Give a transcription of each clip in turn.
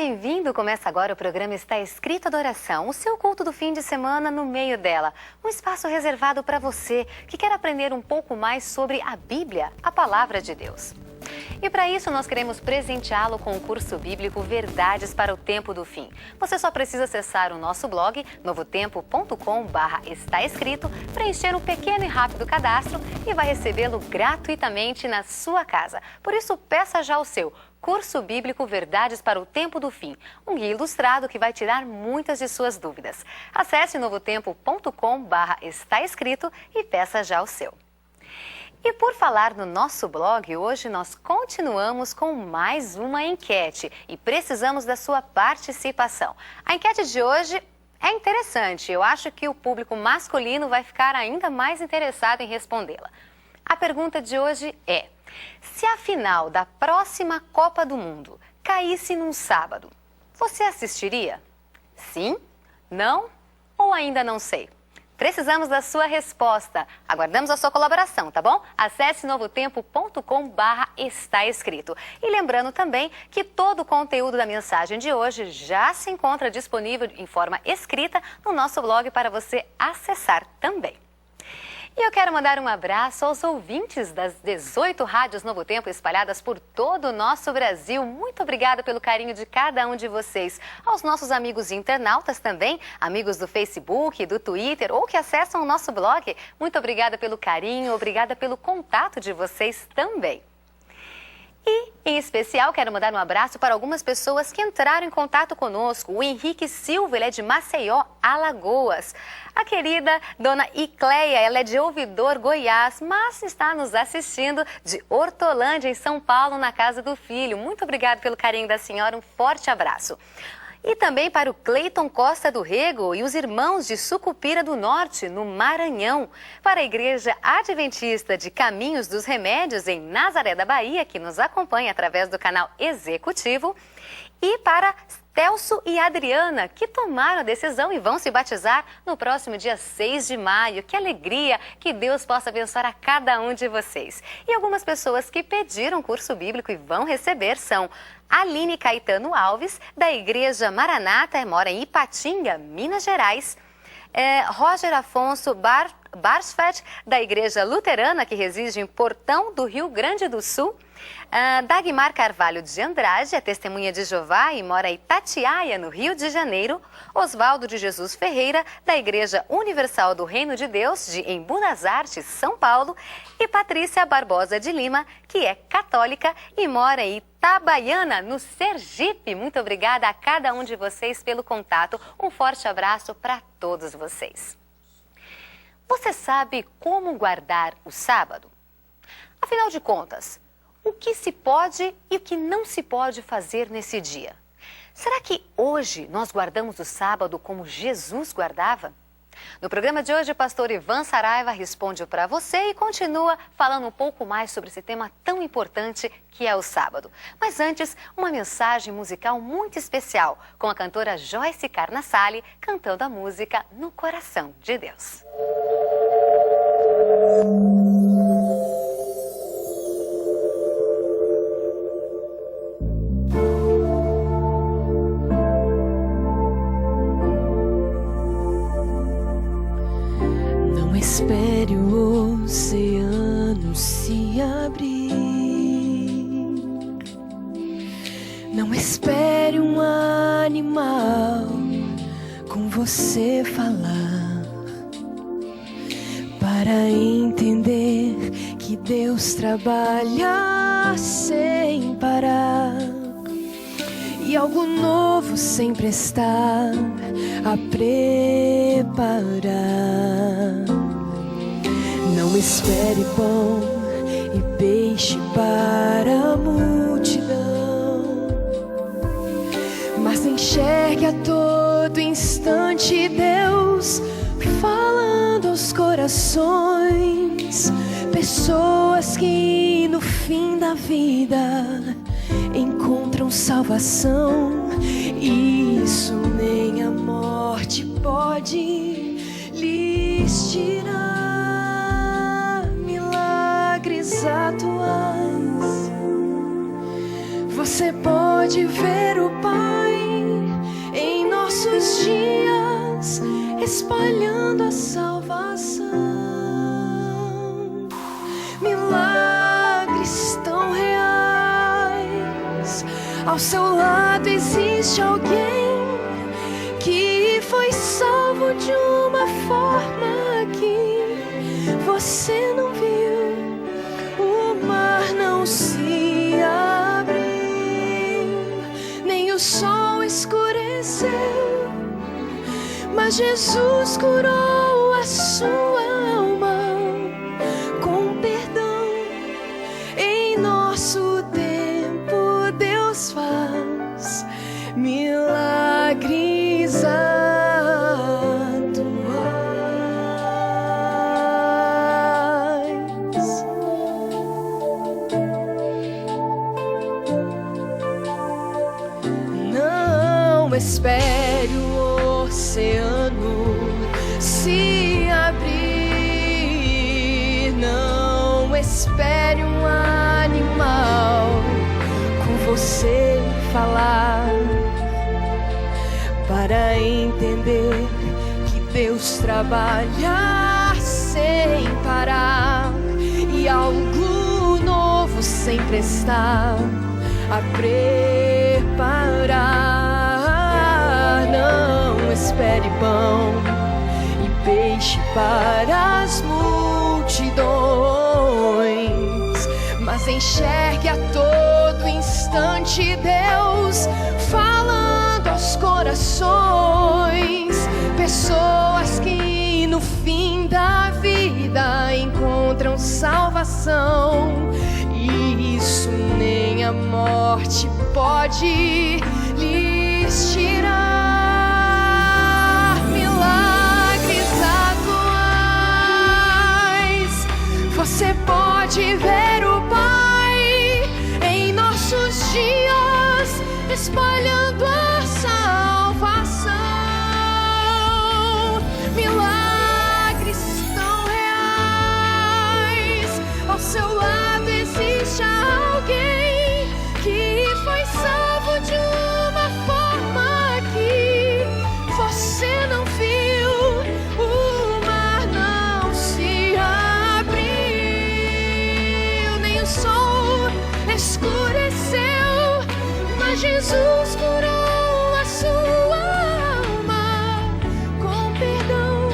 bem-vindo! Começa agora o programa Está Escrito Adoração, o seu culto do fim de semana no meio dela. Um espaço reservado para você que quer aprender um pouco mais sobre a Bíblia, a Palavra de Deus. E para isso nós queremos presenteá-lo com o curso bíblico Verdades para o Tempo do Fim. Você só precisa acessar o nosso blog, novotempo.com/estaescrito, preencher um pequeno e rápido cadastro e vai recebê-lo gratuitamente na sua casa. Por isso, peça já o seu Curso Bíblico Verdades para o Tempo do Fim, um guia ilustrado que vai tirar muitas de suas dúvidas. Acesse novotempo.com/estaescrito e peça já o seu. E por falar no nosso blog, hoje nós continuamos com mais uma enquete e precisamos da sua participação. A enquete de hoje é interessante, eu acho que o público masculino vai ficar ainda mais interessado em respondê-la. A pergunta de hoje é: se a final da próxima Copa do Mundo caísse num sábado, você assistiria? Sim? Não? Ou ainda não sei? Precisamos da sua resposta. Aguardamos a sua colaboração, tá bom? Acesse novotempo.com/estaescrito. E lembrando também que todo o conteúdo da mensagem de hoje já se encontra disponível em forma escrita no nosso blog para você acessar também. E eu quero mandar um abraço aos ouvintes das 18 rádios Novo Tempo espalhadas por todo o nosso Brasil. Muito obrigada pelo carinho de cada um de vocês. Aos nossos amigos internautas também, amigos do Facebook, do Twitter ou que acessam o nosso blog. Muito obrigada pelo carinho, obrigada pelo contato de vocês também. E, em especial, quero mandar um abraço para algumas pessoas que entraram em contato conosco. O Henrique Silva, ele é de Maceió, Alagoas. A querida dona Icleia, ela é de Ouvidor, Goiás, mas está nos assistindo de Hortolândia, em São Paulo, na casa do filho. Muito obrigada pelo carinho da senhora, um forte abraço. E também para o Cleiton Costa do Rego e os irmãos de Sucupira do Norte, no Maranhão. Para a Igreja Adventista de Caminhos dos Remédios, em Nazaré da Bahia, que nos acompanha através do canal Executivo. E para Telso e Adriana, que tomaram a decisão e vão se batizar no próximo dia 6 de maio. Que alegria! Que Deus possa abençoar a cada um de vocês. E algumas pessoas que pediram curso bíblico e vão receber são Aline Caetano Alves, da Igreja Maranata, mora em Ipatinga, Minas Gerais. Roger Afonso Barsfeld, da Igreja Luterana, que reside em Portão do Rio Grande do Sul. Dagmar Carvalho de Andrade, é testemunha de Jeová e mora em Itatiaia, no Rio de Janeiro. Osvaldo de Jesus Ferreira, da Igreja Universal do Reino de Deus, em Buenos Aires, São Paulo. E Patrícia Barbosa de Lima, que é católica e mora em Itabaiana, no Sergipe. Muito obrigada a cada um de vocês pelo contato. Um forte abraço para todos vocês. Você sabe como guardar o sábado? Afinal de contas, o que se pode e o que não se pode fazer nesse dia? Será que hoje nós guardamos o sábado como Jesus guardava? No programa de hoje, o pastor Ivan Saraiva responde para você e continua falando um pouco mais sobre esse tema tão importante que é o sábado. Mas antes, uma mensagem musical muito especial com a cantora Joyce Carnassali cantando a música No Coração de Deus. Espere o oceano se abrir. Não espere um animal com você falar para entender que Deus trabalha sem parar e algo novo sempre está a preparar. Não espere pão e peixe para a multidão, mas enxergue a todo instante Deus falando aos corações. Pessoas que no fim da vida encontram salvação, e isso nem a morte pode lhes tirar. Atuais, você pode ver o Pai dias, espalhando a salvação. Milagres tão reais. Ao seu lado existe alguém que foi salvo de uma forma que você não viu. O mar não se abriu, nem o sol escureceu, mas Jesus curou a sua alma com perdão. Em nosso tempo Deus faz milagres atuais. Não espere o oceano se abrir, não espere um animal com você falar para entender que Deus trabalha sem parar e algo novo sempre está a preparar. Não espere pão e peixe para as multidões, mas enxergue a todo instante Deus falando aos corações. Pessoas que no fim da vida encontram salvação, e isso nem a morte pode lhes tirar. Milagres atuais. Você pode ver o Pai em nossos dias, espalhando a salvação. Milagres tão reais. Ao seu lado existe alguém que foi salvo de uma forma que você não viu. O mar não se abriu, nem o sol escureceu, mas Jesus curou a sua alma com perdão.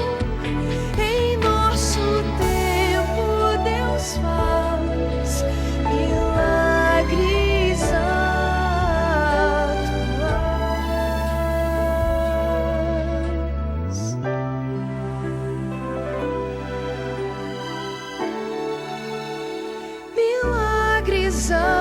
Em nosso tempo Deus faz milagres atuais. Milagres atuais.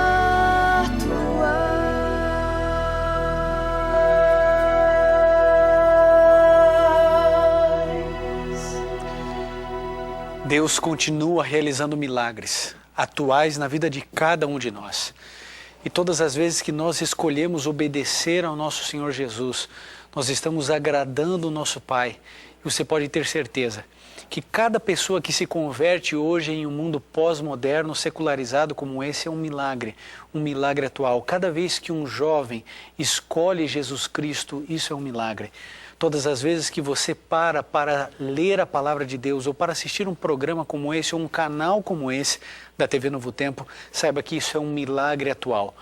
Deus continua realizando milagres atuais na vida de cada um de nós. E todas as vezes que nós escolhemos obedecer ao nosso Senhor Jesus, nós estamos agradando o nosso Pai. E você pode ter certeza que cada pessoa que se converte hoje em um mundo pós-moderno, secularizado como esse, é um milagre atual. Cada vez que um jovem escolhe Jesus Cristo, isso é um milagre. Todas as vezes que você para ler a palavra de Deus ou para assistir um programa como esse ou um canal como esse da TV Novo Tempo, saiba que isso é um milagre atual.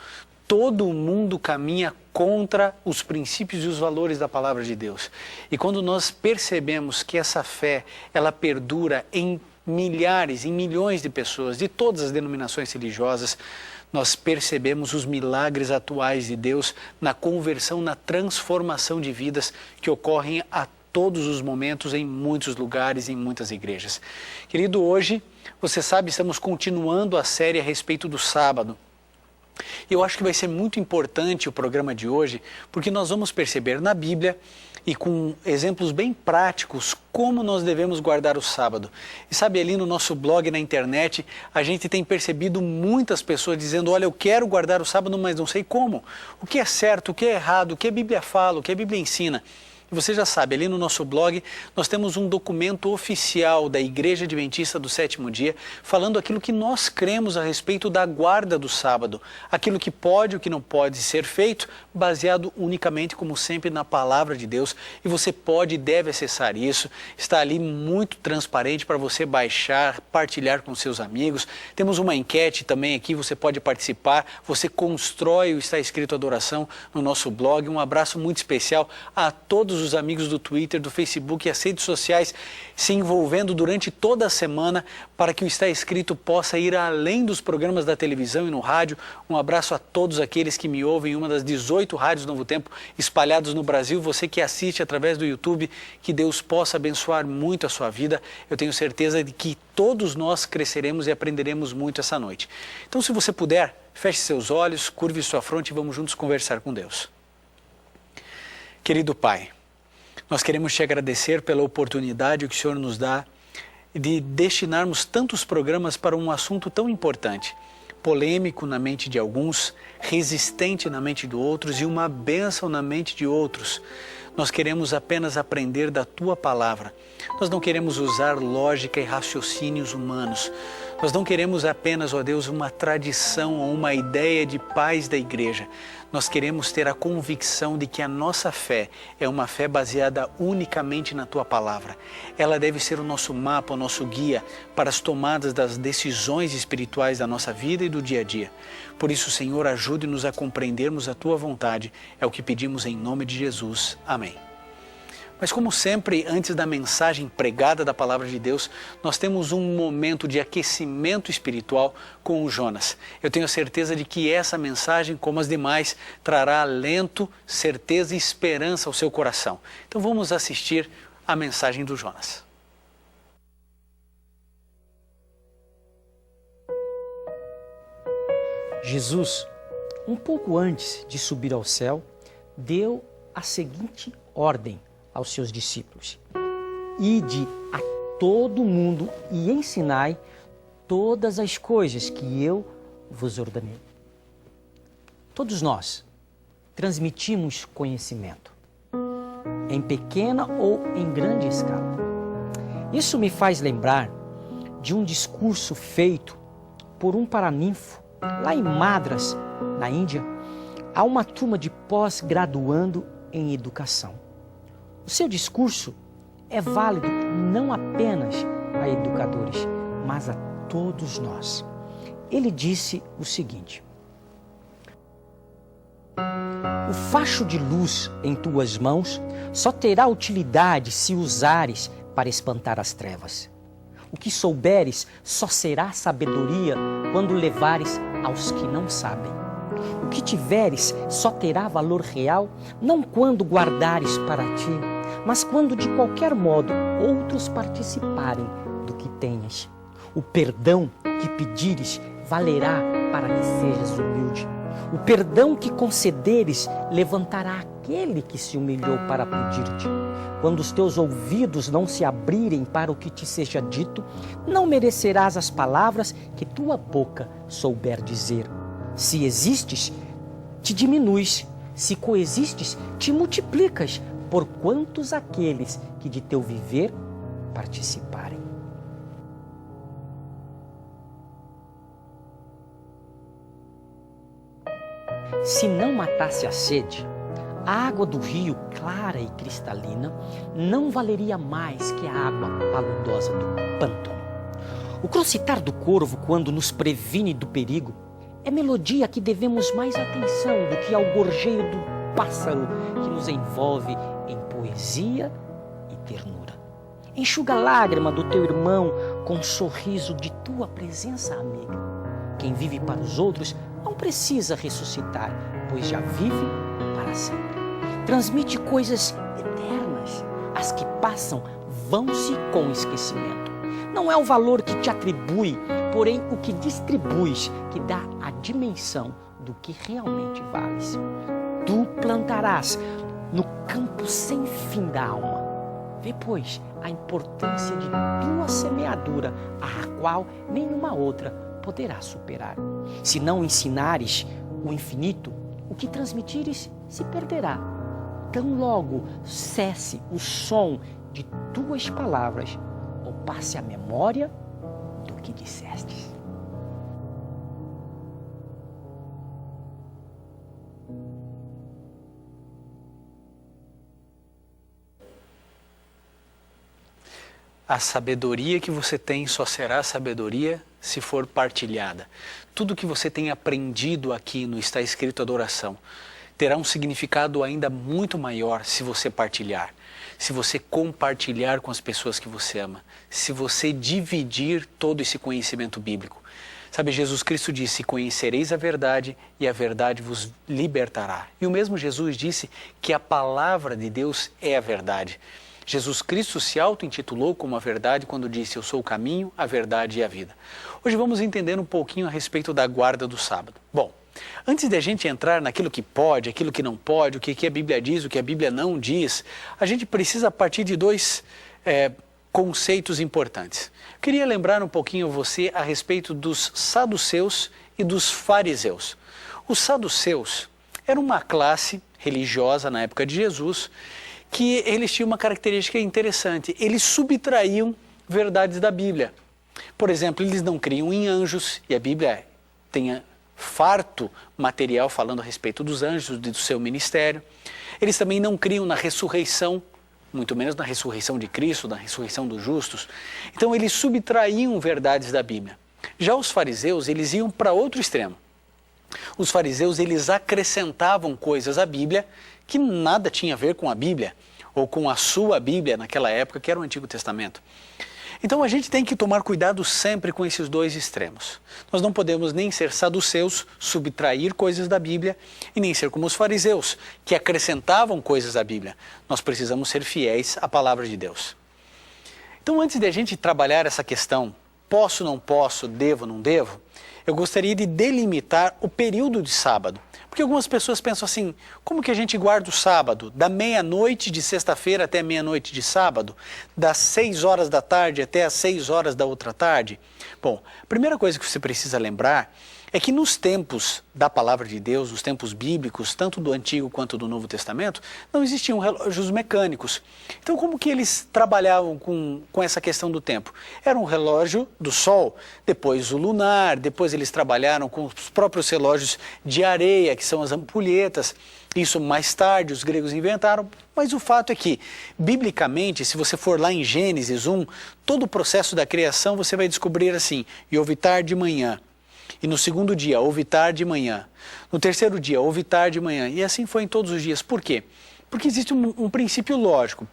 Todo mundo caminha contra os princípios e os valores da palavra de Deus. E quando nós percebemos que essa fé, ela perdura em milhares, em milhões de pessoas, de todas as denominações religiosas, nós percebemos os milagres atuais de Deus na conversão, na transformação de vidas que ocorrem a todos os momentos, em muitos lugares, em muitas igrejas. Querido, hoje, você sabe, estamos continuando a série a respeito do sábado. Eu acho que vai ser muito importante o programa de hoje, porque nós vamos perceber na Bíblia e com exemplos bem práticos como nós devemos guardar o sábado. E sabe, ali no nosso blog na internet, a gente tem percebido muitas pessoas dizendo: olha, eu quero guardar o sábado, mas não sei como. O que é certo, o que é errado, o que a Bíblia fala, o que a Bíblia ensina. E você já sabe, ali no nosso blog, nós temos um documento oficial da Igreja Adventista do Sétimo Dia, falando aquilo que nós cremos a respeito da guarda do sábado, aquilo que pode e o que não pode ser feito, baseado unicamente, como sempre, na palavra de Deus. E você pode e deve acessar isso, está ali muito transparente para você baixar, partilhar com seus amigos. Temos uma enquete também aqui, você pode participar, você constrói o Está Escrito Adoração no nosso blog. Um abraço muito especial a todos os amigos do Twitter, do Facebook e as redes sociais se envolvendo durante toda a semana para que o Está Escrito possa ir além dos programas da televisão e no rádio. Um abraço a todos aqueles que me ouvem em uma das 18 rádios Novo Tempo espalhados no Brasil. Você que assiste através do YouTube, que Deus possa abençoar muito a sua vida. Eu tenho certeza de que todos nós cresceremos e aprenderemos muito essa noite. Então, se você puder, feche seus olhos, curve sua fronte e vamos juntos conversar com Deus. Querido Pai, nós queremos te agradecer pela oportunidade que o Senhor nos dá de destinarmos tantos programas para um assunto tão importante, polêmico na mente de alguns, resistente na mente de outros e uma bênção na mente de outros. Nós queremos apenas aprender da Tua Palavra. Nós não queremos usar lógica e raciocínios humanos. Nós não queremos apenas, ó Deus, uma tradição ou uma ideia de paz da igreja. Nós queremos ter a convicção de que a nossa fé é uma fé baseada unicamente na Tua Palavra. Ela deve ser o nosso mapa, o nosso guia para as tomadas das decisões espirituais da nossa vida e do dia a dia. Por isso, Senhor, ajude-nos a compreendermos a Tua vontade. É o que pedimos em nome de Jesus. Amém. Mas como sempre, antes da mensagem pregada da Palavra de Deus, nós temos um momento de aquecimento espiritual com o Jonas. Eu tenho certeza de que essa mensagem, como as demais, trará alento, certeza e esperança ao seu coração. Então vamos assistir a mensagem do Jonas. Jesus, um pouco antes de subir ao céu, deu a seguinte ordem aos seus discípulos: ide a todo mundo e ensinai todas as coisas que eu vos ordenei. Todos nós transmitimos conhecimento, em pequena ou em grande escala. Isso me faz lembrar de um discurso feito por um paraninfo lá em Madras, na Índia, a uma turma de pós-graduando em educação. O seu discurso é válido não apenas a educadores, mas a todos nós. Ele disse o seguinte: o facho de luz em tuas mãos só terá utilidade se usares para espantar as trevas. O que souberes só será sabedoria quando levares aos que não sabem. O que tiveres só terá valor real não quando guardares para ti, mas quando de qualquer modo outros participarem do que tenhas. O perdão que pedires valerá para que sejas humilde. O perdão que concederes levantará aquele que se humilhou para pedir-te. Quando os teus ouvidos não se abrirem para o que te seja dito, não merecerás as palavras que tua boca souber dizer. Se existes, te diminuis. Se coexistes, te multiplicas, por quantos aqueles que de teu viver participarem. Se não matasse a sede, a água do rio, clara e cristalina, não valeria mais que a água paludosa do pântano. O crocitar do corvo, quando nos previne do perigo, é melodia que devemos mais atenção do que ao gorjeio do pássaro que nos envolve em poesia e ternura. Enxuga a lágrima do teu irmão com um sorriso de tua presença amiga. Quem vive para os outros não precisa ressuscitar, pois já vive para sempre. Transmite coisas eternas. As que passam vão-se com esquecimento. Não é o valor que te atribui, porém o que distribuis, que dá a dimensão do que realmente vales. Tu plantarás no campo sem fim da alma. Vê, pois, a importância de tua semeadura, a qual nenhuma outra poderá superar. Se não ensinares o infinito, o que transmitires se perderá. tão logo cesse o som de tuas palavras, ou passe a memória do que dissestes. A sabedoria que você tem só será sabedoria se for partilhada. Tudo que você tem aprendido aqui no Está Escrito Adoração terá um significado ainda muito maior se você partilhar, se você compartilhar com as pessoas que você ama, se você dividir todo esse conhecimento bíblico. Sabe, Jesus Cristo disse: conhecereis a verdade e a verdade vos libertará. E o mesmo Jesus disse que a palavra de Deus é a verdade. Jesus Cristo se auto-intitulou como a verdade quando disse: eu sou o caminho, a verdade e a vida. Hoje vamos entender um pouquinho a respeito da guarda do sábado. Bom, antes de a gente entrar naquilo que pode, aquilo que não pode, o que a Bíblia diz, o que a Bíblia não diz, a gente precisa partir de dois conceitos importantes. Eu queria lembrar um pouquinho você a respeito dos saduceus e dos fariseus. Os saduceus eram uma classe religiosa na época de Jesus, que eles tinham uma característica interessante: eles subtraíam verdades da Bíblia. Por exemplo, eles não criam em anjos, e a Bíblia tem farto material falando a respeito dos anjos, do seu ministério. Eles também não criam na ressurreição, muito menos na ressurreição de Cristo, na ressurreição dos justos. Então eles subtraíam verdades da Bíblia. Já os fariseus, eles iam para outro extremo. Os fariseus, eles acrescentavam coisas à Bíblia que nada tinha a ver com a Bíblia, ou com a sua Bíblia naquela época, que era o Antigo Testamento. Então a gente tem que tomar cuidado sempre com esses dois extremos. Nós não podemos nem ser saduceus, subtrair coisas da Bíblia, e nem ser como os fariseus, que acrescentavam coisas à Bíblia. Nós precisamos ser fiéis à palavra de Deus. Então, antes de a gente trabalhar essa questão, posso, não posso, devo, não devo, eu gostaria de delimitar o período de sábado. Porque algumas pessoas pensam assim: como que a gente guarda o sábado? Da meia-noite de sexta-feira até meia-noite de sábado? Das 6 horas da tarde até as 6 horas da outra tarde? Bom, a primeira coisa que você precisa lembrar é que nos tempos da palavra de Deus, os tempos bíblicos, tanto do Antigo quanto do Novo Testamento, não existiam relógios mecânicos. Então, como que eles trabalhavam com essa questão do tempo? Era um relógio do sol, depois o lunar, depois eles trabalharam com os próprios relógios de areia, que são as ampulhetas. Isso mais tarde os gregos inventaram, mas o fato é que, biblicamente, se você for lá em Gênesis 1, todo o processo da criação você vai descobrir assim: e houve tarde de manhã. E no segundo dia, houve tarde de manhã. No terceiro dia, houve tarde de manhã. E assim foi em todos os dias. Por quê? Porque existe um princípio lógico.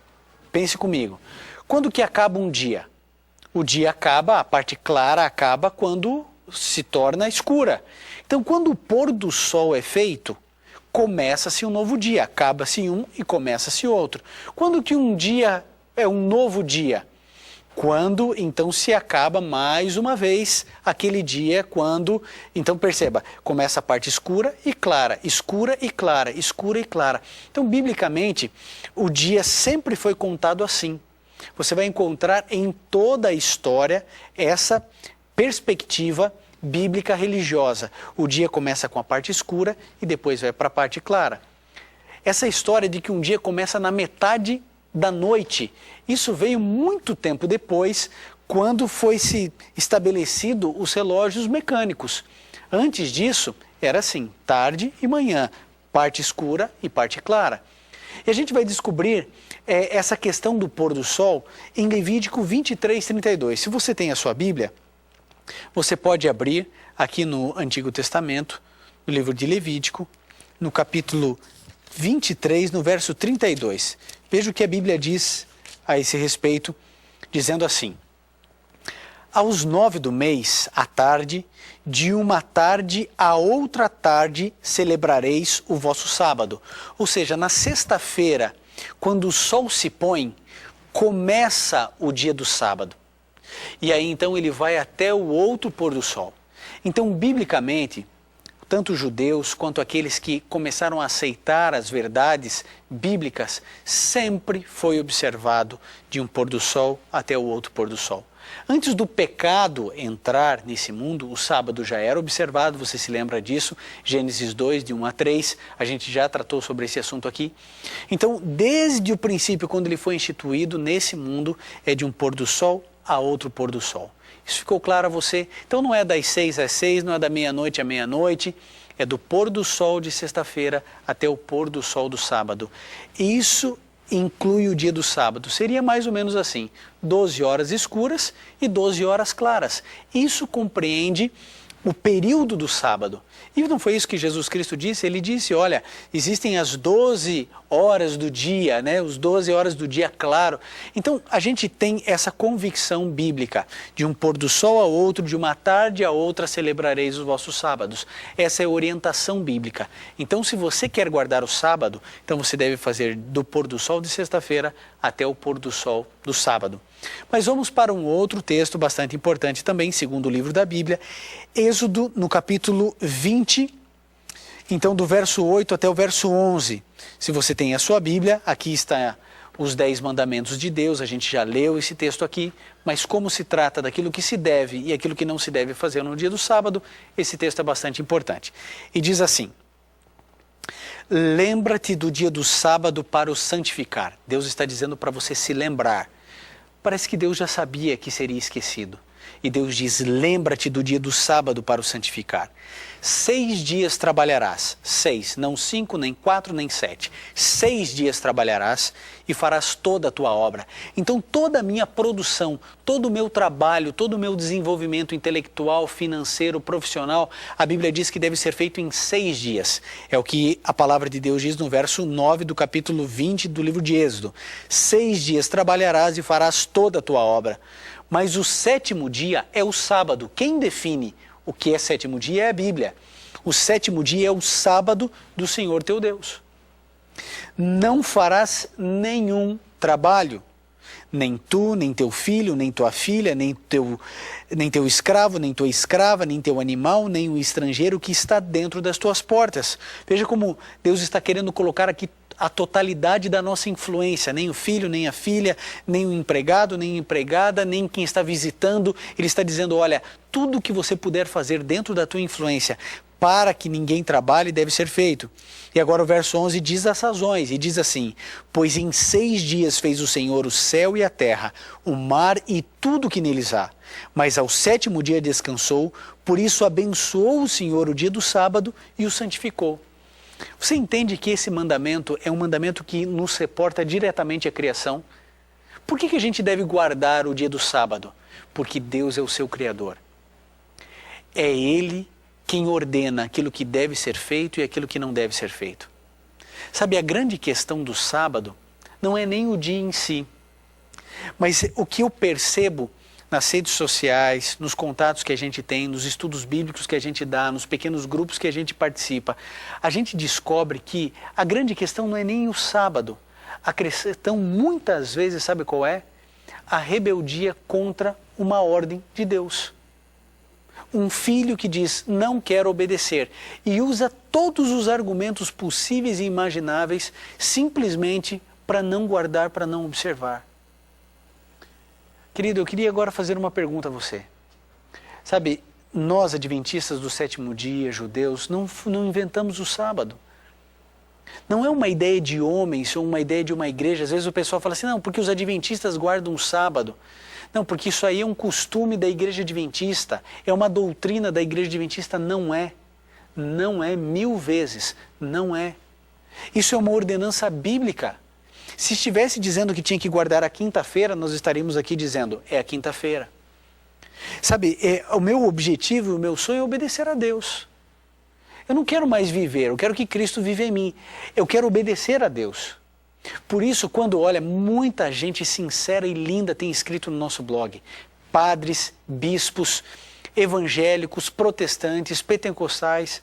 Pense comigo. Quando que acaba um dia? O dia acaba, a parte clara acaba quando se torna escura. Então, quando o pôr do sol é feito, começa-se um novo dia. Acaba-se um e começa-se outro. Quando que um dia é um novo dia? Quando, então, se acaba mais uma vez aquele dia, quando, então perceba, começa a parte escura e clara, escura e clara, escura e clara. Então, biblicamente, o dia sempre foi contado assim. Você vai encontrar em toda a história essa perspectiva bíblica religiosa. O dia começa com a parte escura e depois vai para a parte clara. Essa história de que um dia começa na metade da noite, isso veio muito tempo depois, quando foi se estabelecido os relógios mecânicos. Antes disso, era assim: tarde e manhã, parte escura e parte clara. E a gente vai descobrir essa questão do pôr do sol em Levítico 23:32. Se você tem a sua Bíblia, você pode abrir aqui no Antigo Testamento, no livro de Levítico, no capítulo 23, no verso 32. Veja o que a Bíblia diz a esse respeito, dizendo assim: aos 9 do mês, à tarde, de uma tarde a outra tarde, celebrareis o vosso sábado. Ou seja, na sexta-feira, quando o sol se põe, começa o dia do sábado. E aí então ele vai até o outro pôr do sol. Então, biblicamente, tanto judeus quanto aqueles que começaram a aceitar as verdades bíblicas, sempre foi observado de um pôr do sol até o outro pôr do sol. Antes do pecado entrar nesse mundo, o sábado já era observado, você se lembra disso? Gênesis 2, de 1 a 3, a gente já tratou sobre esse assunto aqui. Então, desde o princípio, quando ele foi instituído nesse mundo, é de um pôr do sol a outro pôr do sol. Isso ficou claro a você? Então não é das 6 às 6, não é da meia-noite à meia-noite, é do pôr do sol de sexta-feira até o pôr do sol do sábado. Isso inclui o dia do sábado. Seria mais ou menos assim, 12 horas escuras e 12 horas claras. Isso compreende o período do sábado. E não foi isso que Jesus Cristo disse? Ele disse, olha, existem as 12 horas do dia, né? Os 12 horas do dia claro. Então, a gente tem essa convicção bíblica, de um pôr do sol a outro, de uma tarde a outra, celebrareis os vossos sábados. Essa é a orientação bíblica. Então, se você quer guardar o sábado, então você deve fazer do pôr do sol de sexta-feira até o pôr do sol do sábado. Mas vamos para um outro texto bastante importante também, segundo o livro da Bíblia, Êxodo, no capítulo 20, então do verso 8 até o verso 11. Se você tem a sua Bíblia, aqui está os 10 mandamentos de Deus, a gente já leu esse texto aqui, mas como se trata daquilo que se deve e aquilo que não se deve fazer no dia do sábado, esse texto é bastante importante. E diz assim: lembra-te do dia do sábado para o santificar. Deus está dizendo para você se lembrar. Parece que Deus já sabia que seria esquecido. E Deus diz, lembra-te do dia do sábado para o santificar. 6 dias trabalharás, 6, não 5, nem 4, nem 7. 6 dias trabalharás e farás toda a tua obra. Então toda a minha produção, todo o meu trabalho, todo o meu desenvolvimento intelectual, financeiro, profissional, a Bíblia diz que deve ser feito em 6 dias. É o que a palavra de Deus diz no verso 9 do capítulo 20 do livro de Êxodo. 6 dias trabalharás e farás toda a tua obra. Mas o 7º dia é o sábado. Quem define o que é 7º dia é a Bíblia. O 7º dia é o sábado do Senhor teu Deus. Não farás nenhum trabalho, nem tu, nem teu filho, nem tua filha, nem teu escravo, nem tua escrava, nem teu animal, nem o estrangeiro que está dentro das tuas portas. Veja como Deus está querendo colocar aqui a totalidade da nossa influência, nem o filho, nem a filha, nem o empregado, nem a empregada, nem quem está visitando. Ele está dizendo, olha, tudo que você puder fazer dentro da tua influência para que ninguém trabalhe deve ser feito. E agora o verso 11 diz as razões, e diz assim, pois em 6 dias fez o Senhor o céu e a terra, o mar e tudo que neles há. Mas ao 7º dia descansou, por isso abençoou o Senhor o dia do sábado e o santificou. Você entende que esse mandamento é um mandamento que nos reporta diretamente à criação? Por que a gente deve guardar o dia do sábado? Porque Deus é o seu Criador. É Ele quem ordena aquilo que deve ser feito e aquilo que não deve ser feito. Sabe, a grande questão do sábado não é nem o dia em si, mas o que eu percebo nas redes sociais, nos contatos que a gente tem, nos estudos bíblicos que a gente dá, nos pequenos grupos que a gente participa, a gente descobre que a grande questão não é nem o sábado. A questão muitas vezes, sabe qual é? A rebeldia contra uma ordem de Deus. Um filho que diz, não quero obedecer, e usa todos os argumentos possíveis e imagináveis simplesmente para não guardar, para não observar. Querido, eu queria agora fazer uma pergunta a você. Sabe, nós adventistas do 7º dia, judeus, não inventamos o sábado. Não é uma ideia de homens ou uma ideia de uma igreja. Às vezes o pessoal fala assim, não, porque os adventistas guardam o sábado. Não, porque isso aí é um costume da igreja adventista, é uma doutrina da igreja adventista. Não é. Não é 1000 vezes. Não é. Isso é uma ordenança bíblica. Se estivesse dizendo que tinha que guardar a quinta-feira, nós estaríamos aqui dizendo, é a quinta-feira. Sabe, o meu objetivo, o meu sonho é obedecer a Deus. Eu não quero mais viver, eu quero que Cristo viva em mim. Eu quero obedecer a Deus. Por isso, quando olha, muita gente sincera e linda tem escrito no nosso blog. Padres, bispos, evangélicos, protestantes, pentecostais.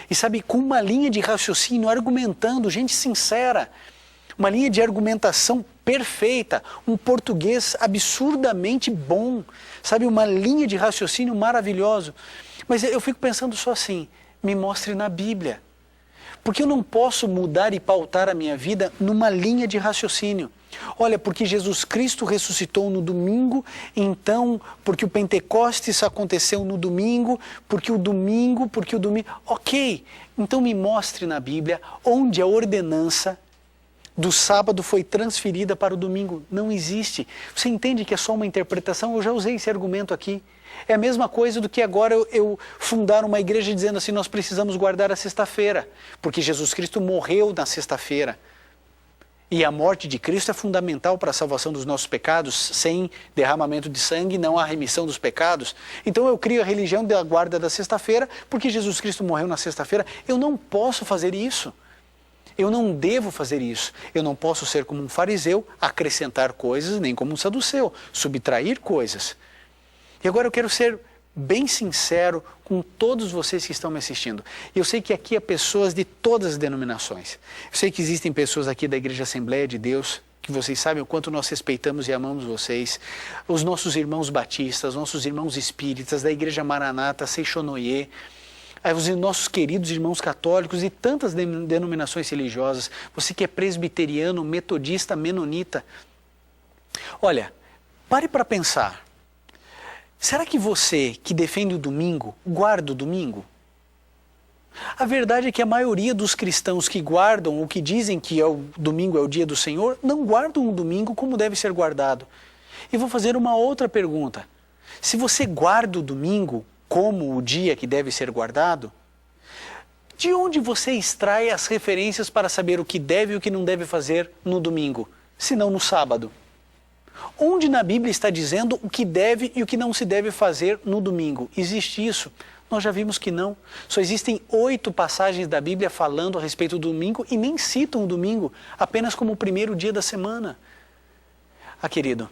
E sabe, com uma linha de raciocínio, argumentando, gente sincera. Uma linha de argumentação perfeita, um português absurdamente bom, sabe, uma linha de raciocínio maravilhoso. Mas eu fico pensando só assim, Me mostre na Bíblia. Porque eu não posso mudar e pautar a minha vida numa linha de raciocínio. Olha, porque Jesus Cristo ressuscitou no domingo, então, porque o Pentecostes aconteceu no domingo, porque o domingo... Ok, então me mostre na Bíblia onde a ordenança do sábado foi transferida para o domingo. Não existe. Você entende que é só uma interpretação? Eu já usei esse argumento aqui. É a mesma coisa do que agora eu fundar uma igreja dizendo assim, nós precisamos guardar a sexta-feira, porque Jesus Cristo morreu na sexta-feira. E a morte de Cristo é fundamental para a salvação dos nossos pecados. Sem derramamento de sangue não há remissão dos pecados. Então eu crio a religião da guarda da sexta-feira, porque Jesus Cristo morreu na sexta-feira. Eu não posso fazer isso. Eu não devo fazer isso. Eu não posso ser como um fariseu, acrescentar coisas, nem como um saduceu, subtrair coisas. E agora eu quero ser bem sincero com todos vocês que estão me assistindo. Eu sei que aqui há pessoas de todas as denominações. Eu sei que existem pessoas aqui da Igreja Assembleia de Deus, que vocês sabem o quanto nós respeitamos e amamos vocês. Os nossos irmãos batistas, nossos irmãos espíritas, da Igreja Maranata, Seixonoye, os nossos queridos irmãos católicos e tantas denominações religiosas. Você que é presbiteriano, metodista, menonita. Olha, pare para pensar. Será que você, que defende o domingo, guarda o domingo? A verdade é que a maioria dos cristãos que guardam ou que dizem que o domingo é o dia do Senhor, não guardam o domingo como deve ser guardado. E vou fazer uma outra pergunta. Se você guarda o domingo como o dia que deve ser guardado, de onde você extrai as referências para saber o que deve e o que não deve fazer no domingo, se não no sábado? Onde na Bíblia está dizendo o que deve e o que não se deve fazer no domingo? Existe isso? Nós já vimos que não. Só existem 8 passagens da Bíblia falando a respeito do domingo e nem citam o domingo, apenas como o primeiro dia da semana. Querido,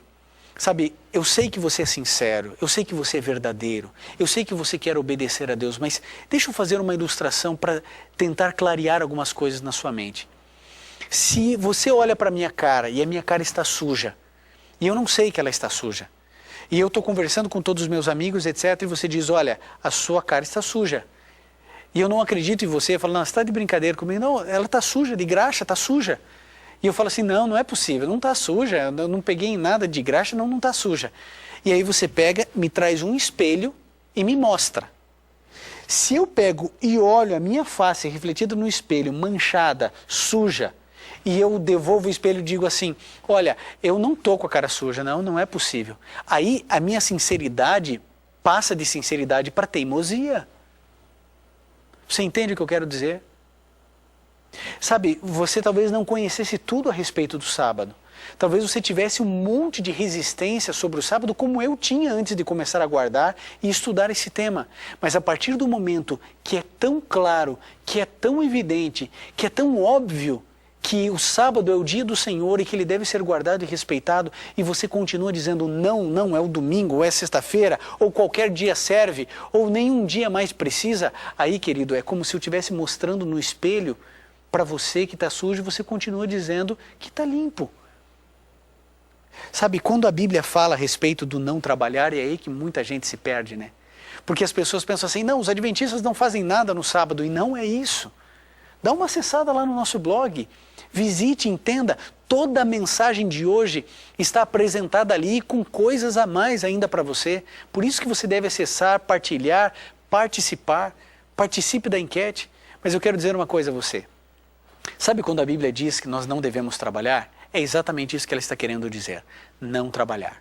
sabe, eu sei que você é sincero, eu sei que você é verdadeiro, eu sei que você quer obedecer a Deus, mas deixa eu fazer uma ilustração para tentar clarear algumas coisas na sua mente. Se você olha para a minha cara e a minha cara está suja, e eu não sei que ela está suja. E eu estou conversando com todos os meus amigos, etc. E você diz, olha, a sua cara está suja. E eu não acredito em você. Eu falo, não, você está de brincadeira comigo. Não, ela está suja, de graxa, está suja. E eu falo assim, não é possível, não está suja. Eu não peguei nada de graxa, não está suja. E aí você pega, me traz um espelho e me mostra. Se eu pego e olho a minha face refletida no espelho, manchada, suja, e eu devolvo o espelho e digo assim, olha, eu não estou com a cara suja, não é possível. Aí a minha sinceridade passa de sinceridade para teimosia. Você entende o que eu quero dizer? Sabe, você talvez não conhecesse tudo a respeito do sábado. Talvez você tivesse um monte de resistência sobre o sábado, como eu tinha antes de começar a guardar e estudar esse tema. Mas a partir do momento que é tão claro, que é tão evidente, que é tão óbvio, que o sábado é o dia do Senhor e que ele deve ser guardado e respeitado, e você continua dizendo não é o domingo, ou é sexta-feira, ou qualquer dia serve, ou nenhum dia mais precisa, aí, querido, é como se eu estivesse mostrando no espelho para você que está sujo, você continua dizendo que está limpo. Sabe, quando a Bíblia fala a respeito do não trabalhar, é aí que muita gente se perde, né? Porque as pessoas pensam assim, não, os adventistas não fazem nada no sábado, e não é isso. Dá uma acessada lá no nosso blog, visite, entenda, toda a mensagem de hoje está apresentada ali com coisas a mais ainda para você. Por isso que você deve acessar, partilhar, participar, participe da enquete. Mas eu quero dizer uma coisa a você. Sabe quando a Bíblia diz que nós não devemos trabalhar? É exatamente isso que ela está querendo dizer, não trabalhar.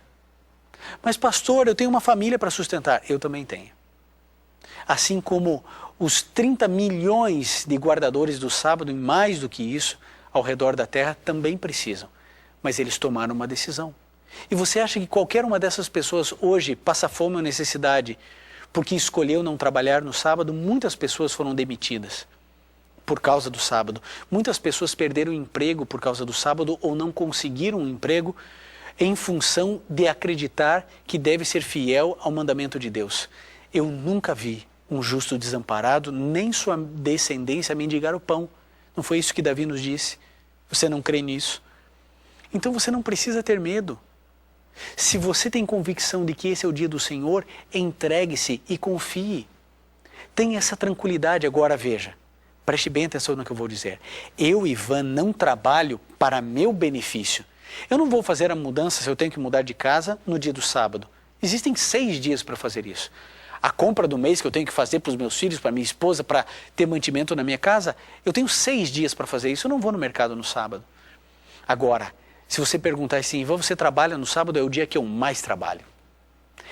Mas pastor, eu tenho uma família para sustentar. Eu também tenho. Assim como os 30 milhões de guardadores do sábado, e mais do que isso, ao redor da terra, também precisam. Mas eles tomaram uma decisão. E você acha que qualquer uma dessas pessoas hoje passa fome ou necessidade porque escolheu não trabalhar no sábado? Muitas pessoas foram demitidas por causa do sábado. Muitas pessoas perderam o emprego por causa do sábado ou não conseguiram um emprego em função de acreditar que deve ser fiel ao mandamento de Deus. Eu nunca vi um justo desamparado, nem sua descendência mendigar o pão. Não foi isso que Davi nos disse? Você não crê nisso? Então você não precisa ter medo. Se você tem convicção de que esse é o dia do Senhor, entregue-se e confie. Tenha essa tranquilidade. Agora veja, preste bem atenção no que eu vou dizer. Eu, Ivan, não trabalho para meu benefício. Eu não vou fazer a mudança se eu tenho que mudar de casa no dia do sábado. Existem 6 dias para fazer isso. A compra do mês que eu tenho que fazer para os meus filhos, para minha esposa, para ter mantimento na minha casa, eu tenho 6 dias para fazer isso. Eu não vou no mercado no sábado. Agora, se você perguntar assim, Ivan, você trabalha no sábado? É o dia que eu mais trabalho.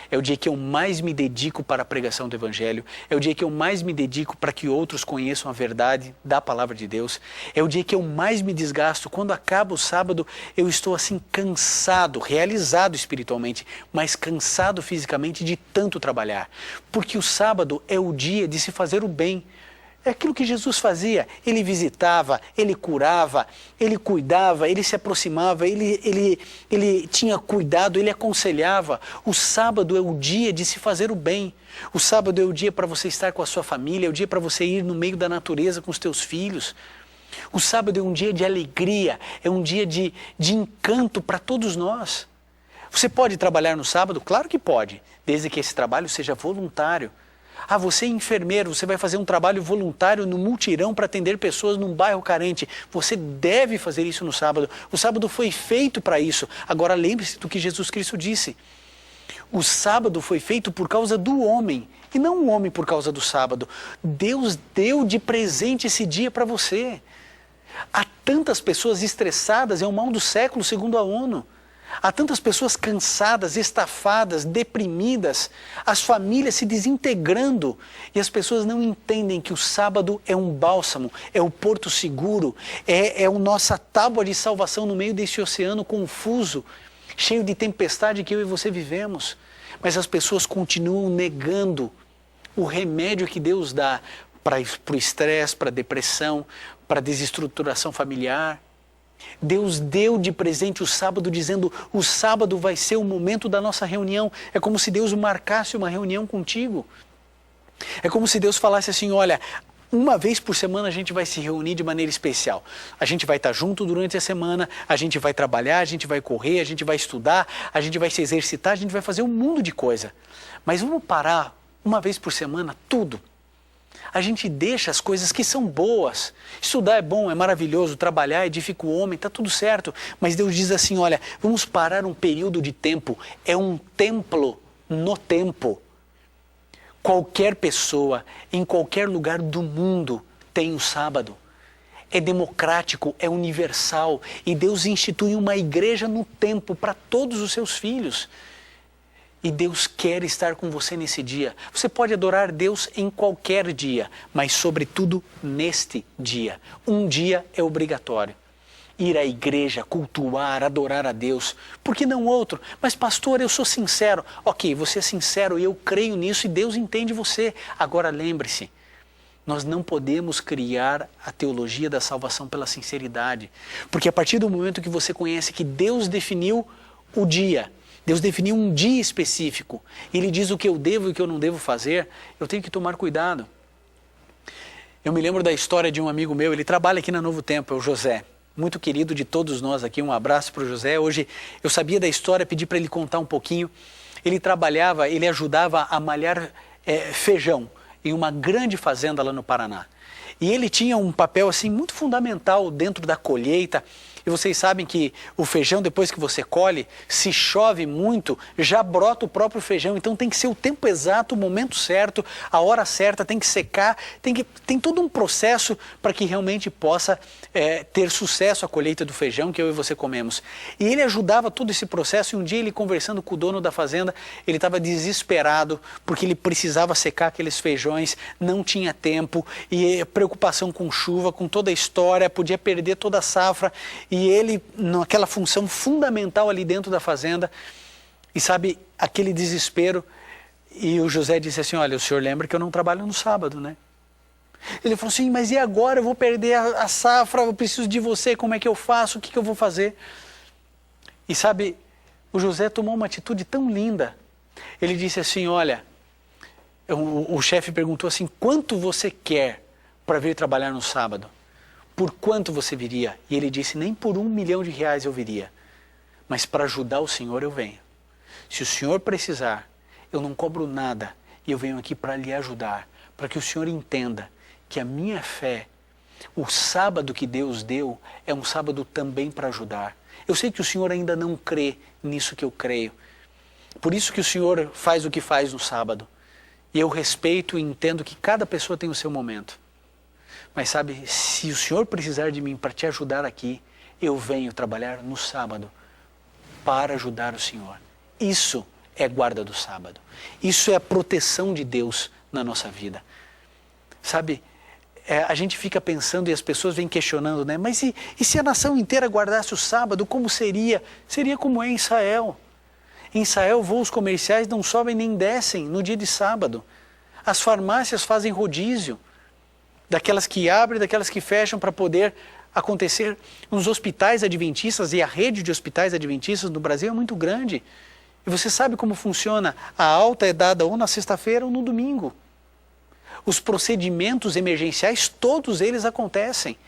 É o dia que eu mais me dedico para a pregação do Evangelho. É o dia que eu mais me dedico para que outros conheçam a verdade da Palavra de Deus. É o dia que eu mais me desgasto. Quando acaba o sábado, eu estou assim cansado, realizado espiritualmente, mas cansado fisicamente de tanto trabalhar. Porque o sábado é o dia de se fazer o bem. É aquilo que Jesus fazia. Ele visitava, ele curava, ele cuidava, ele se aproximava, ele tinha cuidado, ele aconselhava. O sábado é o dia de se fazer o bem. O sábado é o dia para você estar com a sua família, é o dia para você ir no meio da natureza com os teus filhos. O sábado é um dia de alegria, é um dia de encanto para todos nós. Você pode trabalhar no sábado? Claro que pode, desde que esse trabalho seja voluntário. Ah, você é enfermeiro, você vai fazer um trabalho voluntário no mutirão para atender pessoas num bairro carente. Você deve fazer isso no sábado. O sábado foi feito para isso. Agora lembre-se do que Jesus Cristo disse. O sábado foi feito por causa do homem e não o homem por causa do sábado. Deus deu de presente esse dia para você. Há tantas pessoas estressadas, é o mal do século, segundo a ONU. Há tantas pessoas cansadas, estafadas, deprimidas, as famílias se desintegrando e as pessoas não entendem que o sábado é um bálsamo, é o porto seguro, é a nossa tábua de salvação no meio desse oceano confuso, cheio de tempestade que eu e você vivemos. Mas as pessoas continuam negando o remédio que Deus dá para o estresse, para a depressão, para a desestruturação familiar. Deus deu de presente o sábado dizendo, o sábado vai ser o momento da nossa reunião. É como se Deus marcasse uma reunião contigo. É como se Deus falasse assim, olha, uma vez por semana a gente vai se reunir de maneira especial. A gente vai estar junto durante a semana, a gente vai trabalhar, a gente vai correr, a gente vai estudar, a gente vai se exercitar, a gente vai fazer um mundo de coisa. Mas vamos parar uma vez por semana tudo. A gente deixa as coisas que são boas. Estudar é bom, é maravilhoso, trabalhar edifica o homem, está tudo certo. Mas Deus diz assim, olha, vamos parar um período de tempo. É um templo no tempo. Qualquer pessoa, em qualquer lugar do mundo, tem o sábado. É democrático, é universal. E Deus institui uma igreja no tempo para todos os seus filhos. E Deus quer estar com você nesse dia. Você pode adorar Deus em qualquer dia, mas sobretudo neste dia. Um dia é obrigatório. Ir à igreja, cultuar, adorar a Deus. Por que não outro? Mas pastor, eu sou sincero. Ok, você é sincero e eu creio nisso e Deus entende você. Agora lembre-se, nós não podemos criar a teologia da salvação pela sinceridade. Porque a partir do momento que você conhece que Deus definiu o dia, Deus definiu um dia específico, Ele diz o que eu devo e o que eu não devo fazer, eu tenho que tomar cuidado. Eu me lembro da história de um amigo meu, ele trabalha aqui na Novo Tempo, é o José, muito querido de todos nós aqui, um abraço para o José. Hoje eu sabia da história, pedi para ele contar um pouquinho. Ele trabalhava, ele ajudava a malhar feijão em uma grande fazenda lá no Paraná. E ele tinha um papel assim muito fundamental dentro da colheita. E vocês sabem que o feijão, depois que você colhe, se chove muito, já brota o próprio feijão. Então tem que ser o tempo exato, o momento certo, a hora certa, tem que secar. Tem todo um processo para que realmente possa ter sucesso a colheita do feijão que eu e você comemos. E ele ajudava todo esse processo e um dia ele conversando com o dono da fazenda, ele estava desesperado porque ele precisava secar aqueles feijões, não tinha tempo e preocupação com chuva, com toda a história, podia perder toda a safra. E ele, naquela função fundamental ali dentro da fazenda, e sabe, aquele desespero, e o José disse assim, olha, o senhor lembra que eu não trabalho no sábado, né? Ele falou assim, mas e agora? Eu vou perder a safra, eu preciso de você, como é que eu faço? O que eu vou fazer? E sabe, o José tomou uma atitude tão linda. Ele disse assim, olha, o chefe perguntou assim, quanto você quer para vir trabalhar no sábado? Por quanto você viria? E ele disse, nem por R$1 milhão eu viria. Mas para ajudar o Senhor eu venho. Se o Senhor precisar, eu não cobro nada. E eu venho aqui para lhe ajudar. para que o Senhor entenda que a minha fé, o sábado que Deus deu, é um sábado também para ajudar. Eu sei que o Senhor ainda não crê nisso que eu creio. Por isso que o Senhor faz o que faz no sábado. E eu respeito e entendo que cada pessoa tem o seu momento. Mas sabe, se o Senhor precisar de mim para te ajudar aqui, eu venho trabalhar no sábado para ajudar o Senhor. Isso é guarda do sábado. Isso é a proteção de Deus na nossa vida. Sabe, a gente fica pensando e as pessoas vêm questionando, né? Mas e se a nação inteira guardasse o sábado, como seria? Seria como é em Israel. Em Israel, voos comerciais não sobem nem descem no dia de sábado. As farmácias fazem rodízio, daquelas que abrem e daquelas que fecham para poder acontecer. Nos hospitais adventistas, e a rede de hospitais adventistas no Brasil é muito grande. E você sabe como funciona? A alta é dada ou na sexta-feira ou no domingo. Os procedimentos emergenciais, todos eles acontecem.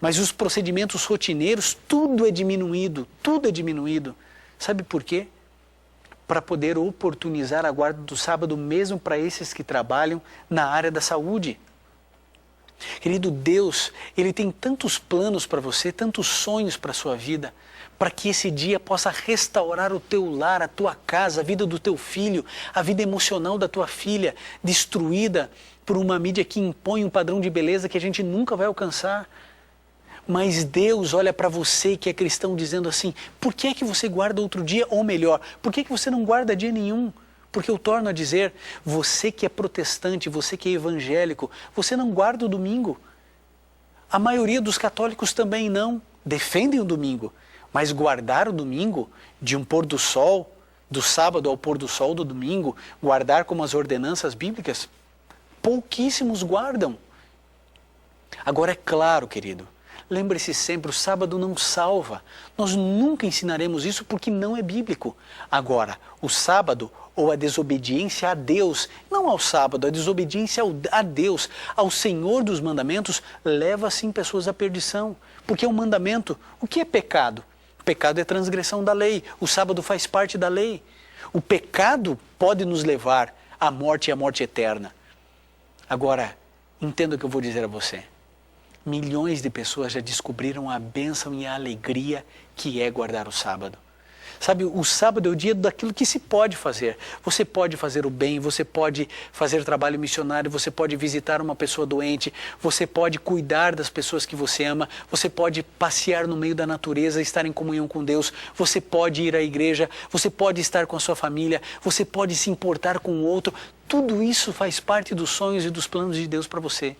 Mas os procedimentos rotineiros, tudo é diminuído, tudo é diminuído. Sabe por quê? Para poder oportunizar a guarda do sábado mesmo para esses que trabalham na área da saúde. Querido, Deus, Ele tem tantos planos para você, tantos sonhos para a sua vida, para que esse dia possa restaurar o teu lar, a tua casa, a vida do teu filho, a vida emocional da tua filha, destruída por uma mídia que impõe um padrão de beleza que a gente nunca vai alcançar. Mas Deus olha para você que é cristão dizendo assim, por que é que você guarda outro dia? Ou melhor, por que é que você não guarda dia nenhum? Porque eu torno a dizer, você que é protestante, você que é evangélico, você não guarda o domingo. A maioria dos católicos também não, defendem o domingo. Mas guardar o domingo, de um pôr do sol, do sábado ao pôr do sol do domingo, guardar como as ordenanças bíblicas, pouquíssimos guardam. Agora é claro, querido, lembre-se sempre, o sábado não salva. Nós nunca ensinaremos isso porque não é bíblico. Agora, o sábado ou a desobediência a Deus, não ao sábado, a desobediência a Deus, ao Senhor dos mandamentos, leva sim pessoas à perdição. Porque é um mandamento. O que é pecado? Pecado é transgressão da lei. O sábado faz parte da lei. O pecado pode nos levar à morte e à morte eterna. Agora, entenda o que eu vou dizer a você. Milhões de pessoas já descobriram a bênção e a alegria que é guardar o sábado. Sabe, o sábado é o dia daquilo que se pode fazer. Você pode fazer o bem, você pode fazer trabalho missionário, você pode visitar uma pessoa doente, você pode cuidar das pessoas que você ama, você pode passear no meio da natureza, estar em comunhão com Deus, você pode ir à igreja, você pode estar com a sua família, você pode se importar com o outro. Tudo isso faz parte dos sonhos e dos planos de Deus para você.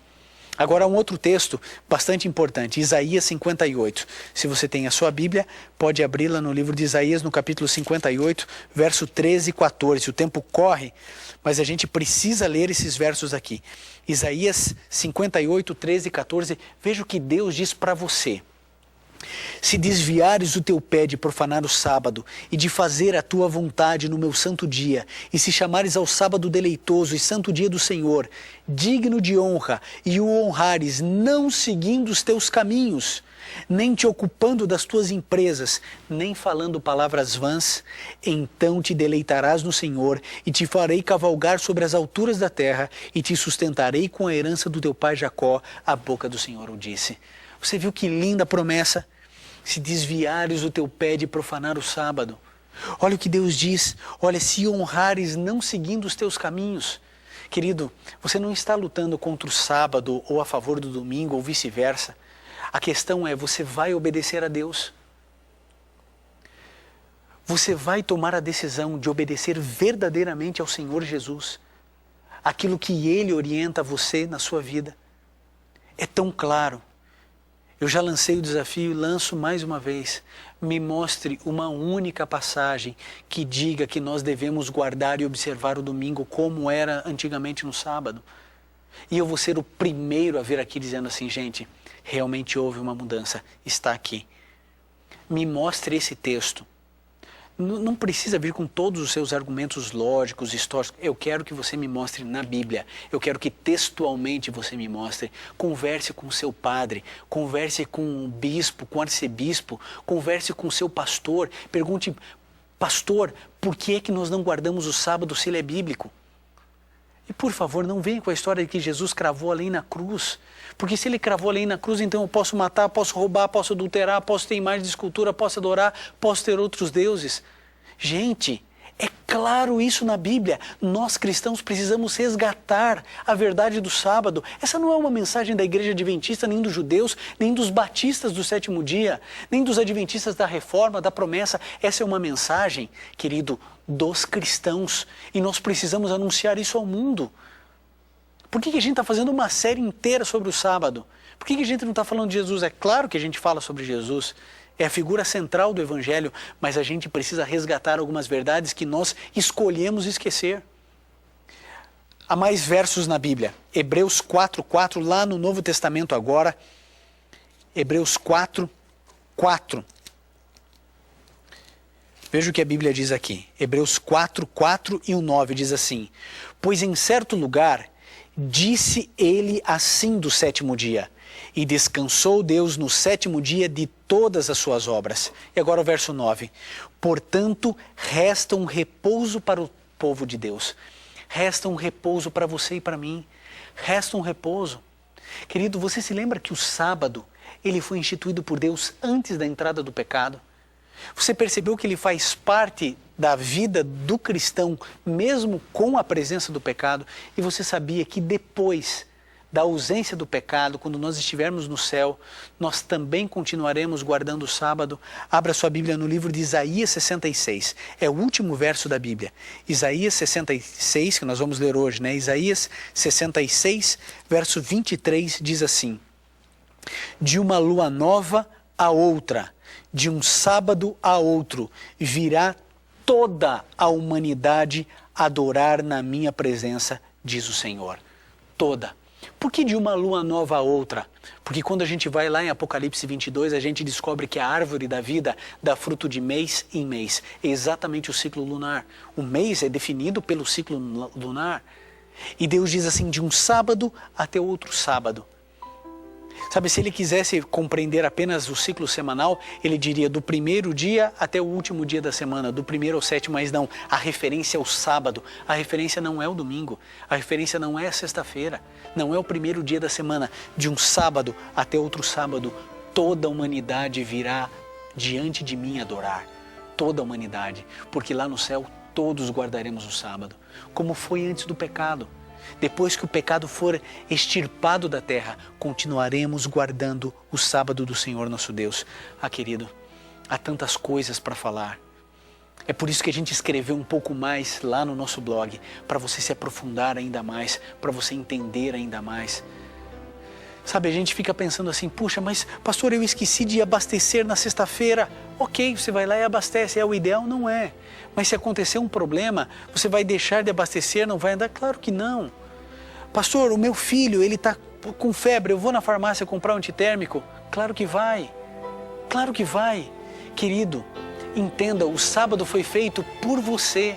Agora um outro texto bastante importante, Isaías 58. Se você tem a sua Bíblia, pode abri-la no livro de Isaías, no capítulo 58, verso 13 e 14. O tempo corre, mas a gente precisa ler esses versos aqui. Isaías 58, 13 e 14, veja o que Deus diz para você. Se desviares o teu pé de profanar o sábado e de fazer a tua vontade no meu santo dia, e se chamares ao sábado deleitoso e santo dia do Senhor, digno de honra, e o honrares, não seguindo os teus caminhos, nem te ocupando das tuas empresas, nem falando palavras vãs, então te deleitarás no Senhor, e te farei cavalgar sobre as alturas da terra, e te sustentarei com a herança do teu pai Jacó, a boca do Senhor o disse. Você viu que linda promessa? Se desviares o teu pé de profanar o sábado. Olha o que Deus diz. Olha, se honrares não seguindo os teus caminhos. Querido, você não está lutando contra o sábado ou a favor do domingo ou vice-versa. A questão é, você vai obedecer a Deus? Você vai tomar a decisão de obedecer verdadeiramente ao Senhor Jesus? Aquilo que Ele orienta você na sua vida. É tão claro. Eu já lancei o desafio e lanço mais uma vez. Me mostre uma única passagem que diga que nós devemos guardar e observar o domingo como era antigamente no sábado. E eu vou ser o primeiro a vir aqui dizendo assim, gente, realmente houve uma mudança, está aqui. Me mostre esse texto. Não precisa vir com todos os seus argumentos lógicos, históricos. Eu quero que você me mostre na Bíblia. Eu quero que textualmente você me mostre. Converse com o seu padre, converse com o bispo, com o arcebispo, converse com o seu pastor. Pergunte, pastor, por que é que nós não guardamos o sábado se ele é bíblico? E por favor, não venha com a história de que Jesus cravou a lei na cruz. Porque se ele cravou a lei na cruz, então eu posso matar, posso roubar, posso adulterar, posso ter imagem de escultura, posso adorar, posso ter outros deuses. Gente, é claro isso na Bíblia. Nós cristãos precisamos resgatar a verdade do sábado. Essa não é uma mensagem da Igreja Adventista, nem dos judeus, nem dos batistas do sétimo dia, nem dos adventistas da reforma, da promessa. Essa é uma mensagem, querido, dos cristãos. E nós precisamos anunciar isso ao mundo. Por que a gente está fazendo uma série inteira sobre o sábado? Por que a gente não está falando de Jesus? É claro que a gente fala sobre Jesus. É a figura central do Evangelho, mas a gente precisa resgatar algumas verdades que nós escolhemos esquecer. Há mais versos na Bíblia. Hebreus 4:4, lá no Novo Testamento agora. Hebreus 4:4. Veja o que a Bíblia diz aqui. Hebreus 4:4 e 9 diz assim: pois em certo lugar disse ele assim do sétimo dia, e descansou Deus no sétimo dia de todas as suas obras. E agora o verso 9. Portanto, resta um repouso para o povo de Deus. Resta um repouso para você e para mim. Resta um repouso. Querido, você se lembra que o sábado, ele foi instituído por Deus antes da entrada do pecado? Você percebeu que ele faz parte da vida do cristão, mesmo com a presença do pecado? E você sabia que depois da ausência do pecado, quando nós estivermos no céu, nós também continuaremos guardando o sábado? Abra sua Bíblia no livro de Isaías 66. É o último verso da Bíblia. Isaías 66, que nós vamos ler hoje, né? Isaías 66, verso 23, diz assim: de uma lua nova a outra, de um sábado a outro, virá toda a humanidade adorar na minha presença, diz o Senhor. Toda. Por que de uma lua nova a outra? Porque quando a gente vai lá em Apocalipse 22, a gente descobre que a árvore da vida dá fruto de mês em mês. É exatamente o ciclo lunar. O mês é definido pelo ciclo lunar. E Deus diz assim, de um sábado até outro sábado. Sabe, se ele quisesse compreender apenas o ciclo semanal, ele diria do primeiro dia até o último dia da semana, do primeiro ao sétimo, mas não. A referência é o sábado, a referência não é o domingo, a referência não é a sexta-feira, não é o primeiro dia da semana. De um sábado até outro sábado, toda a humanidade virá diante de mim adorar. Toda a humanidade, porque lá no céu todos guardaremos o sábado, como foi antes do pecado. Depois que o pecado for extirpado da terra, continuaremos guardando o sábado do Senhor nosso Deus. Ah, querido, há tantas coisas para falar. É por isso que a gente escreveu um pouco mais lá no nosso blog, para você se aprofundar ainda mais, para você entender ainda mais. Sabe, a gente fica pensando assim, puxa, mas pastor, eu esqueci de abastecer na sexta-feira. Ok, você vai lá e abastece, é o ideal? Não é. Mas se acontecer um problema, você vai deixar de abastecer, não vai andar? Claro que não. Pastor, o meu filho, ele está com febre, eu vou na farmácia comprar um antitérmico? Claro que vai. Claro que vai. Querido, entenda, o sábado foi feito por você.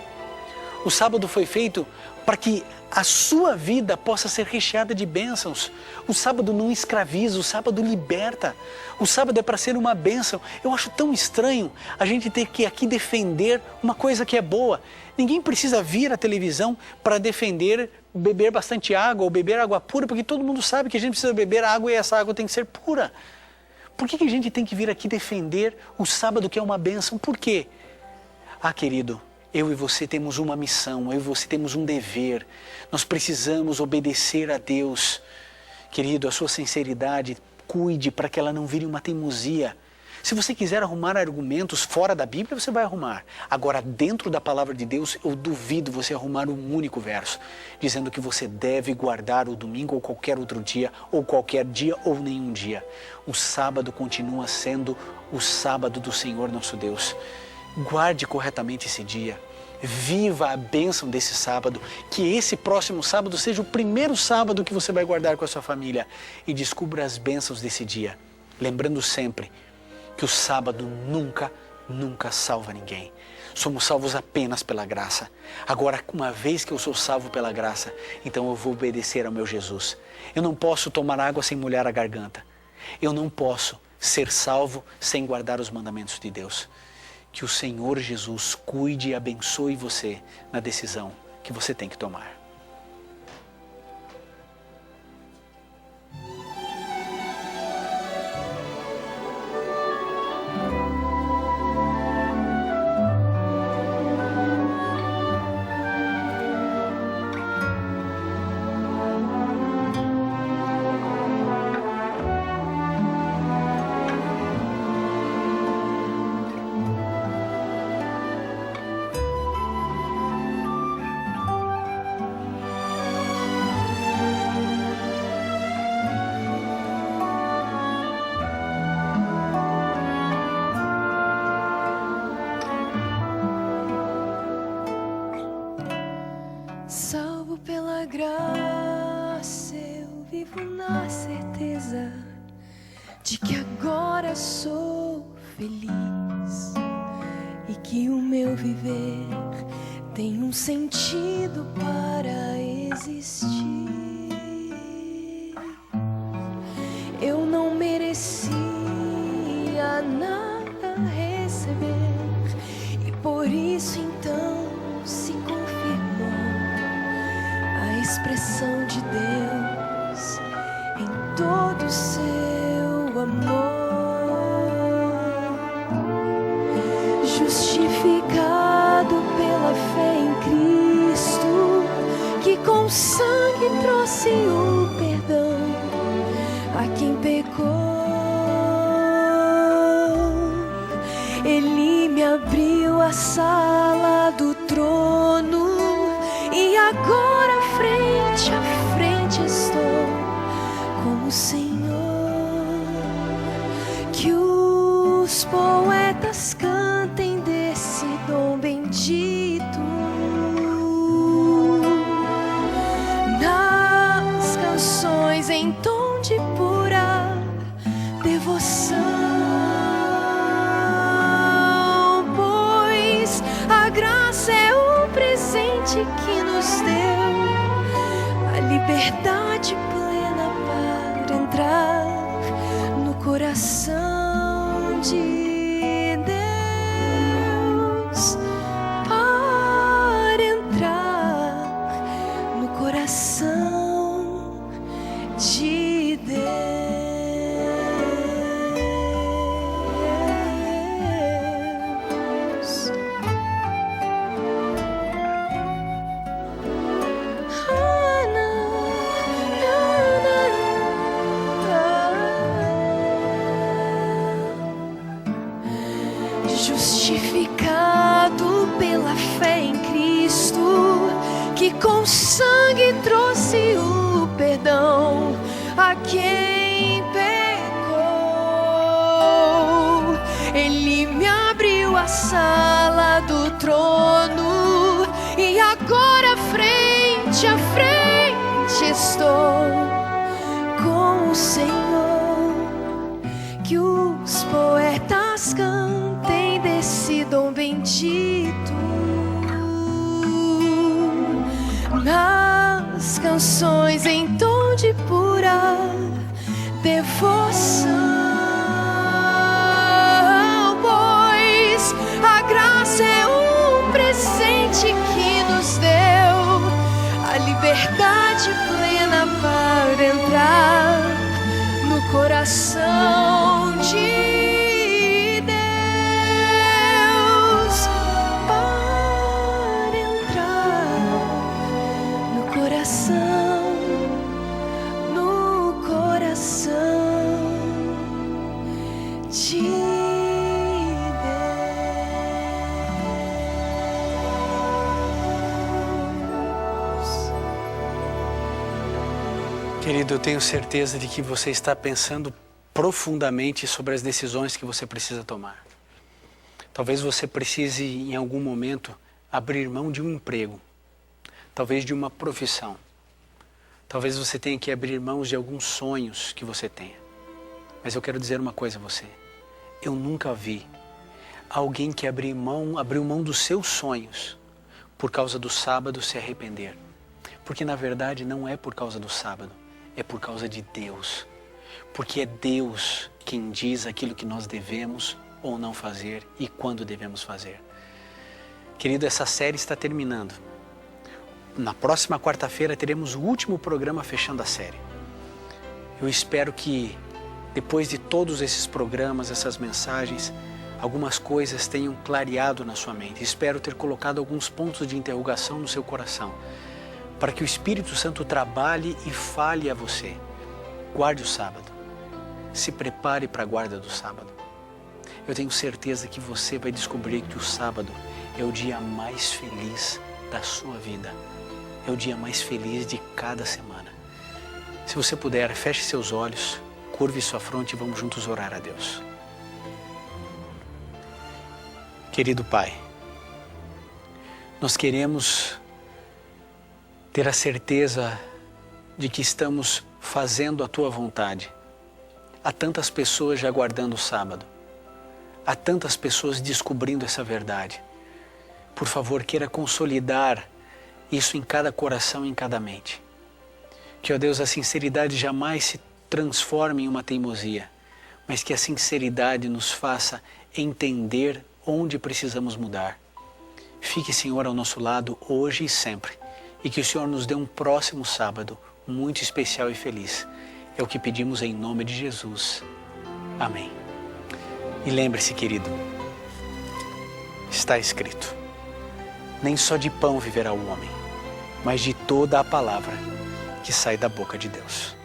O sábado foi feito para que a sua vida possa ser recheada de bênçãos. O sábado não escraviza, o sábado liberta. O sábado é para ser uma bênção. Eu acho tão estranho a gente ter que aqui defender uma coisa que é boa. Ninguém precisa vir à televisão para defender beber bastante água ou beber água pura, porque todo mundo sabe que a gente precisa beber água e essa água tem que ser pura. Por que a gente tem que vir aqui defender o sábado que é uma bênção? Por quê? Ah, querido, eu e você temos uma missão, eu e você temos um dever. Nós precisamos obedecer a Deus. Querido, a sua sinceridade, cuide para que ela não vire uma teimosia. Se você quiser arrumar argumentos fora da Bíblia, você vai arrumar. Agora, dentro da palavra de Deus, eu duvido você arrumar um único verso, dizendo que você deve guardar o domingo ou qualquer outro dia, ou qualquer dia ou nenhum dia. O sábado continua sendo o sábado do Senhor nosso Deus. Guarde corretamente esse dia. Viva a bênção desse sábado. Que esse próximo sábado seja o primeiro sábado que você vai guardar com a sua família. E descubra as bênçãos desse dia. Lembrando sempre que o sábado nunca salva ninguém. Somos salvos apenas pela graça. Agora, uma vez que eu sou salvo pela graça, então eu vou obedecer ao meu Jesus. Eu não posso tomar água sem molhar a garganta. Eu não posso ser salvo sem guardar os mandamentos de Deus. Que o Senhor Jesus cuide e abençoe você na decisão que você tem que tomar. Salvo pela graça, eu vivo na certeza de que agora sou feliz e que o meu viver tem um sentido para existir. Eu não merecia nada receber e por isso então se confirmou a expressão de Deus em todo o seu amor. Justificado pela fé em Cristo, que com sangue trouxe o perdão a quem pecou. Ele me abriu a sala do trono e agora frente a frente estou com o Senhor. Que os poetas cantem desse dom bendito nas canções em tom de pura devoção, pois a graça é o presente que nos deu a liberdade plena para entrar no coração de Deus, para entrar no coração de Deus. Justificado pela fé em Cristo, que com sangue trouxe o perdão a quem pecou. Ele me abriu a sala do trono e agora frente a frente estou com o Senhor. Que os poetas cantem desse dom bendito nas canções em tom de pura devoção, pois a graça é um presente que nos deu a liberdade plena para entrar no coração de no coração de Deus. Querido, eu tenho certeza de que você está pensando profundamente sobre as decisões que você precisa tomar. Talvez você precise, em algum momento, abrir mão de um emprego, talvez de uma profissão. Talvez você tenha que abrir mão de alguns sonhos que você tenha. Mas eu quero dizer uma coisa a você. Eu nunca vi alguém que abriu mão dos seus sonhos por causa do sábado se arrepender. Porque na verdade não é por causa do sábado, é por causa de Deus. Porque é Deus quem diz aquilo que nós devemos ou não fazer e quando devemos fazer. Querido, essa série está terminando. Na próxima quarta-feira teremos o último programa fechando a série. Eu espero que depois de todos esses programas, essas mensagens, algumas coisas tenham clareado na sua mente. Espero ter colocado alguns pontos de interrogação no seu coração, para que o Espírito Santo trabalhe e fale a você. Guarde o sábado. Se prepare para a guarda do sábado. Eu tenho certeza que você vai descobrir que o sábado é o dia mais feliz da sua vida. É o dia mais feliz de cada semana. Se você puder, feche seus olhos, curve sua fronte e vamos juntos orar a Deus. Querido Pai, nós queremos ter a certeza de que estamos fazendo a Tua vontade. Há tantas pessoas já aguardando o sábado. Há tantas pessoas descobrindo essa verdade. Por favor, queira consolidar isso em cada coração e em cada mente. Que, ó Deus, a sinceridade jamais se transforme em uma teimosia, mas que a sinceridade nos faça entender onde precisamos mudar. Fique, Senhor, ao nosso lado hoje e sempre, e que o Senhor nos dê um próximo sábado muito especial e feliz. É o que pedimos em nome de Jesus. Amém. E lembre-se, querido, está escrito: nem só de pão viverá o homem, mas de toda a palavra que sai da boca de Deus.